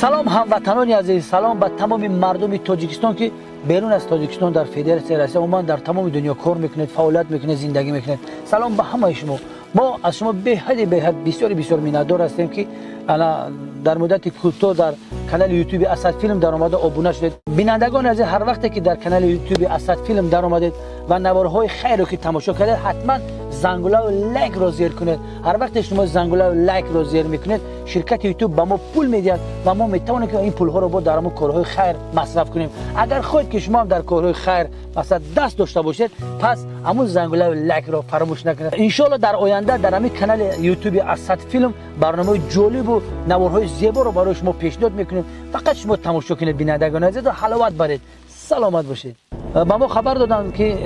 سلام هموطنان عزیز، سلام به تمام مردم تاجیکستان که بیرون از تاجیکستان در فدراسیون روسیه عموما در تمام دنیا کار میکنید، فعالیت میکنید، زندگی میکنید. سلام به همه شما. ما از شما به حد بسیار میnnتدار هستیم که انا در مدت کوتاه در کانال یوتیوب اسد فیلم در اومده ابونه شدید. بینندگان عزیز، هر وقتی که در کانال یوتیوب اسد فیلم در اومدید و نوارهای خیر رو که تماشا کردید، حتما زنگوله و لایک رو زیر کنید. هر وقت شما زنگوله و لایک رو زیر میکنید، شرکت یوتیوب به ما پول میدهد و ما میتونیم که این پول ها رو با در کارهای خیر مصرف کنیم. اگر خودت که شما هم در کارهای خیر مثلا دست داشته باشید، پس همون زنگوله و لایک رو فراموش نکنید. ان شاء الله در آینده در همین کانال یوتیوب اسد فیلم برنامه جالب و نوارهای زیبا رو برای شما پیشنهاد میکنیم. فقط شما تماشا کنید بینندگان عزیز و حلاوت برید. سلامت باشید. با ما خبر دادن که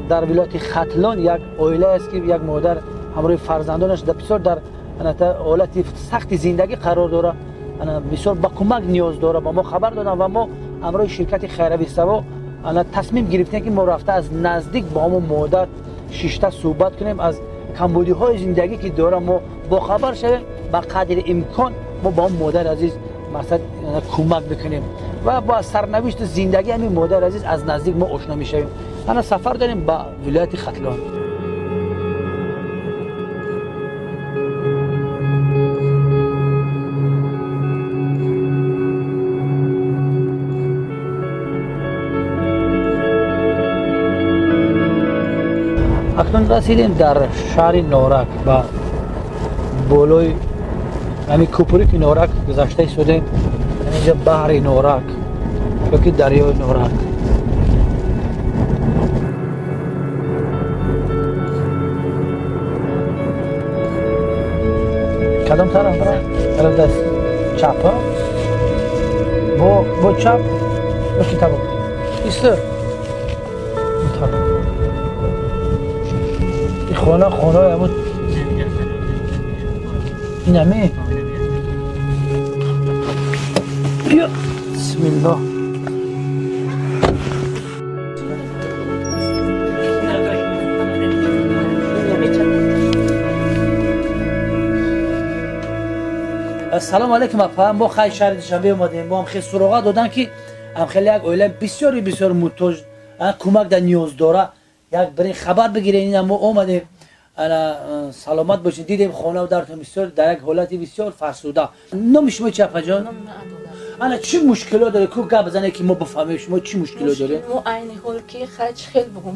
در ولایت ختلان یک عائله است که یک مادر همراه فرزندانش بسیار در حالت سخت زندگی قرار داره، بسیار با کمک نیاز داره. با ما خبر دادن و ما همراه شرکت خیریه سوا تصمیم گرفتیم که ما رفته از نزدیک با همون مادر شیشته صحبت کنیم، از کمبودی های زندگی که داره ما با خبر شویم، با قدر امکان ما با اون مادر عزیز مثلا کمک بکنیم و با سرنوشت زندگی همین مادر عزیز از نزدیک ما آشنا میشویم. انا سفر داریم به ولایت ختلان. اکنون رسیدیم در شهر نورک و بالای همین کوپریک نورک گذشته شدیم. اینجا بحر نورک یا که دریای نورک. کدام طرف برای؟ طرف دست چپ ها؟ با چپ با کتاب ایسته این خانه همون این همه بیا بسم الله. السلام علیکم اپا. ما خیلی شهر دوشنبه اومدیم. ما هم خیلی سراغ دادن که هم خیلی یک عائله بسیار محتاج کمک در نیاز داره، یک برای خبر بگیرین. ما اومدیم سلامت باشین. دیدیم خانه و درتون بسیار در یک حالت بسیار فرسوده. نام شما چی اپا جان؟ انا چی مشکلات داره که گپ بزنه که ما بفهمیم شما چی مشکلات داره؟ ما عین حال که خیلی بگم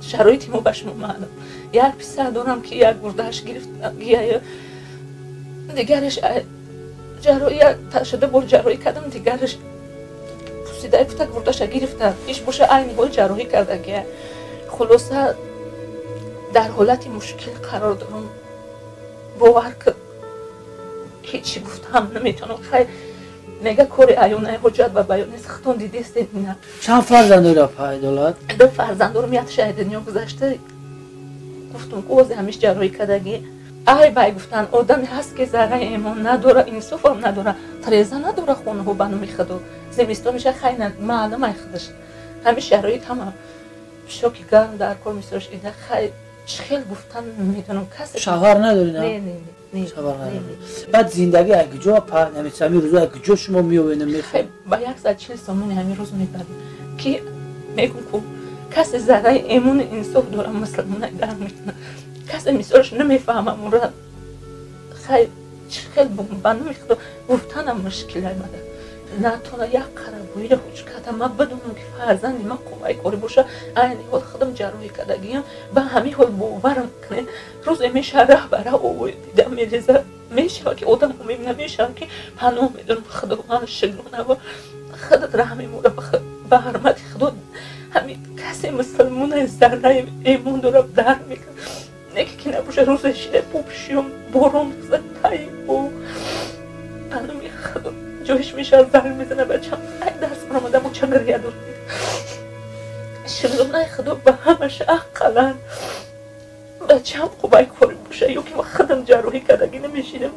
شرایط ما باش معلوم. یک پسر دارم که یک گردش گرفت، دیگرش جراحی شده بر جراحی کردم، دیگرش پوسیده فتا گردش گرفته، پیش باشه عین حال جراحی کرده که خلاصه در حالت مشکل قرار دارم. باور که هیچی گفتم نمیتونم. خیلی میگه کاری عیانه حجت و بیان نیست. خودتون دیدید نه. چند فرزند داره اپا دولت؟ 2 فرزند دارم. یک شهید دنیا گذشته. گفتم که اوضاع همیشه جراحی کردگی. ای بای گفتن آدمی هست که ذره ایمان نداره، انصاف هم نداره، تریزه نداره، خونه ها بنو میخواد و زمستان میشه خیلی معلوم ای خودش. همیشه شرایط همه شوکی گرم در کار میسرش ایده. خیلی چخیل گفتن میدونم کسی شوهر نداری نه؟ نه شوهر نداری. بعد زندگی اگه جا پا نمیشه همین روزا اگه جا شما میوینه میخوای با 140 سامون همین روز میبرم که میگم که کسی ذره ایمان انصاف داره مسلمان در میتونه کسی میسرش نمیفهمم اون را. خیلی چخیل بنو میخواد گفتنم مشکل آمده. نتونه یک قربوی رو خوش کردم. من بدونم که فرزندی من کمک کاری باشه عین حال خودم جراحی کردگیم به همین حال باورم کنه. روز میشه راه برای او دیدم میریزه میشه که آدم امید نمیشه که پناه میدونم خدا من شگرانه و خودت رحمی موره به حرمت خدا. همین کسی مسلمون ذره ایمان داره در میکنه نگه که نباشه روز شده بوبشیم بارون بزد تایب و پناه میخواد جوش میشه از زن میزنه بچم ای دست برامدم و چه گریه دور شلونه خدا به همش اقلن بچم خوبای کاری باشه یا که خودم جراحی کردگی نمیشیدم.